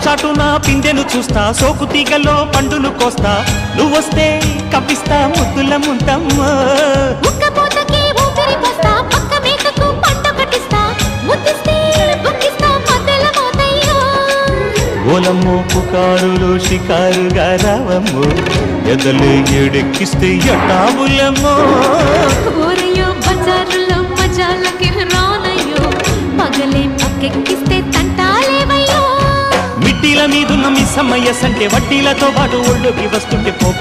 చాటున పిందెను చూస్తా, సోకు తీగలో పండును కోస్తా, నువ్వొస్తే కప్పిస్తా ముద్దుల ముంతమ్మో. ఓలమ్మో పుకారులు షికారుగా రావమ్మో, ఎదలు ఎడెక్కిస్తే ఎట్టావులమ్మో. ఊరయ్యో బజారులో మజాలకి రానయ్యో, పగలే పక్కెక్కిస్తే తంటాలేవయ్యో. మిట్టిల మీదున్న మిస్సమ్మయ్య సంటే వడ్డీలతో పాటు ఒళ్ళోకి వస్తుంటే పోగ